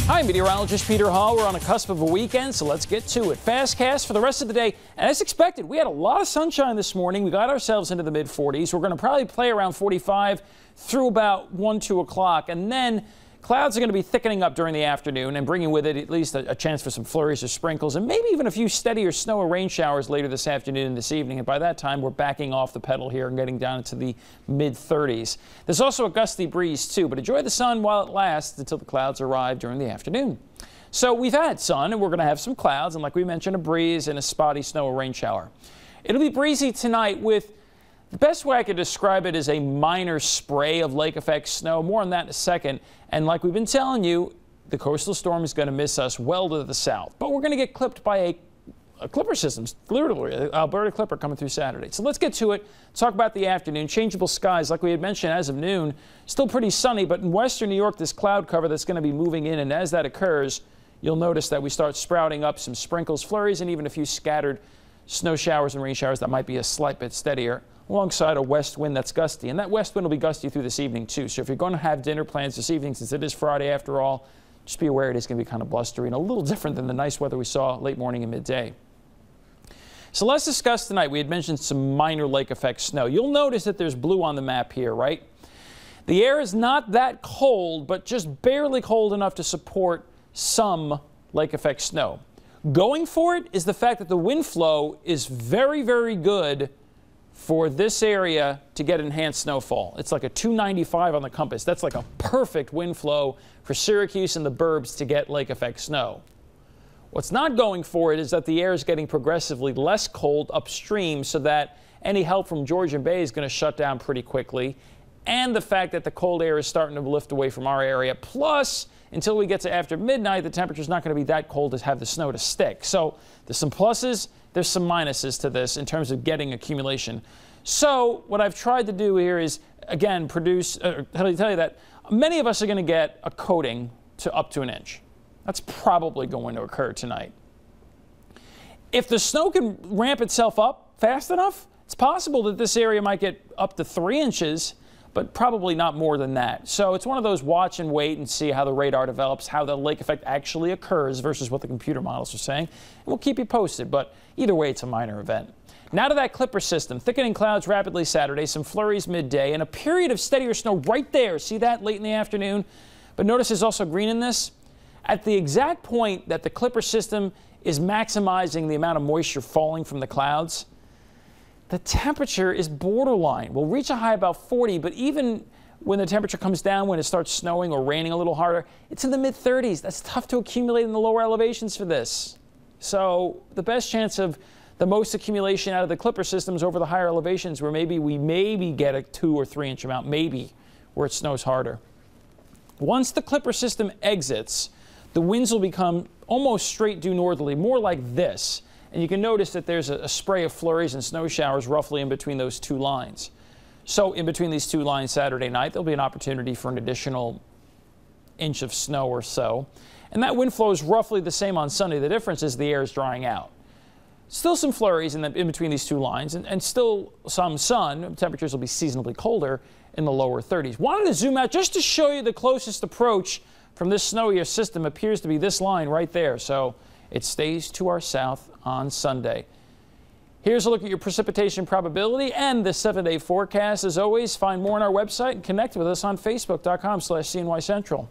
Hi, meteorologist Peter Hall. We're on the cusp of a weekend, so let's get to it. Fastcast for the rest of the day. And as expected, we had a lot of sunshine this morning. We got ourselves into the mid-40s. We're going to probably play around 45 through about 1, 2 o'clock. And then clouds are going to be thickening up during the afternoon and bringing with it at least a chance for some flurries or sprinkles and maybe even a few steadier snow or rain showers later this afternoon and this evening. And by that time, we're backing off the pedal here and getting down into the mid-30s. There's also a gusty breeze, too, but enjoy the sun while it lasts until the clouds arrive during the afternoon. So we've had sun, and we're going to have some clouds, and like we mentioned, a breeze and a spotty snow or rain shower. It'll be breezy tonight with the best way I could describe it is a minor spray of lake effect snow. More on that in a second. And like we've been telling you, the coastal storm is going to miss us well to the south. But we're going to get clipped by a clipper system, literally, Alberta clipper coming through Saturday. So let's get to it. Talk about the afternoon. Changeable skies, like we had mentioned, as of noon. Still pretty sunny, but in western New York, this cloud cover that's going to be moving in. And as that occurs, you'll notice that we start sprouting up some sprinkles, flurries, and even a few scattered snow showers and rain showers that might be a slight bit steadier, alongside a west wind that's gusty. And that west wind will be gusty through this evening, too. So if you're going to have dinner plans this evening, since it is Friday after all, just be aware it is going to be kind of blustery and a little different than the nice weather we saw late morning and midday. So let's discuss tonight. We had mentioned some minor lake effect snow. You'll notice that there's blue on the map here, right? The air is not that cold, but just barely cold enough to support some lake effect snow. Going for it is the fact that the wind flow is very, very good for this area to get enhanced snowfall. It's like a 295 on the compass. That's like a perfect wind flow for Syracuse and the burbs to get lake effect snow. What's not going for it is that the air is getting progressively less cold upstream, so that any help from Georgian Bay is going to shut down pretty quickly. And the fact that the cold air is starting to lift away from our area. Plus, until we get to after midnight, the temperature is not going to be that cold to have the snow to stick. So there's some pluses, there's some minuses to this in terms of getting accumulation. So what I've tried to do here is, again, tell you that many of us are going to get a coating to up to an inch. That's probably going to occur tonight. If the snow can ramp itself up fast enough, it's possible that this area might get up to 3 inches, but probably not more than that. So it's one of those watch and wait and see how the radar develops, how the lake effect actually occurs versus what the computer models are saying. And we'll keep you posted, but either way, it's a minor event. Now to that clipper system. Thickening clouds rapidly Saturday, some flurries midday, and a period of steadier snow right there. See that late in the afternoon? But notice there's also green in this. At the exact point that the clipper system is maximizing the amount of moisture falling from the clouds, the temperature is borderline. We'll reach a high about 40, but even when the temperature comes down, when it starts snowing or raining a little harder, it's in the mid-30s. That's tough to accumulate in the lower elevations for this. So the best chance of the most accumulation out of the clipper systems over the higher elevations, where we get a 2 or 3 inch amount, maybe, where it snows harder. Once the clipper system exits, the winds will become almost straight due northerly, more like this. And you can notice that there's a spray of flurries and snow showers roughly in between those two lines. So in between these two lines Saturday night, there'll be an opportunity for an additional inch of snow or so. And that wind flow is roughly the same on Sunday. The difference is the air is drying out. Still some flurries in between these two lines, and still some sun. Temperatures will be seasonably colder in the lower 30s. Wanted to zoom out just to show you the closest approach from this snowier system appears to be this line right there. So it stays to our south on Sunday. Here's a look at your precipitation probability and the 7-day forecast. As always, find more on our website and connect with us on Facebook.com/CNY Central.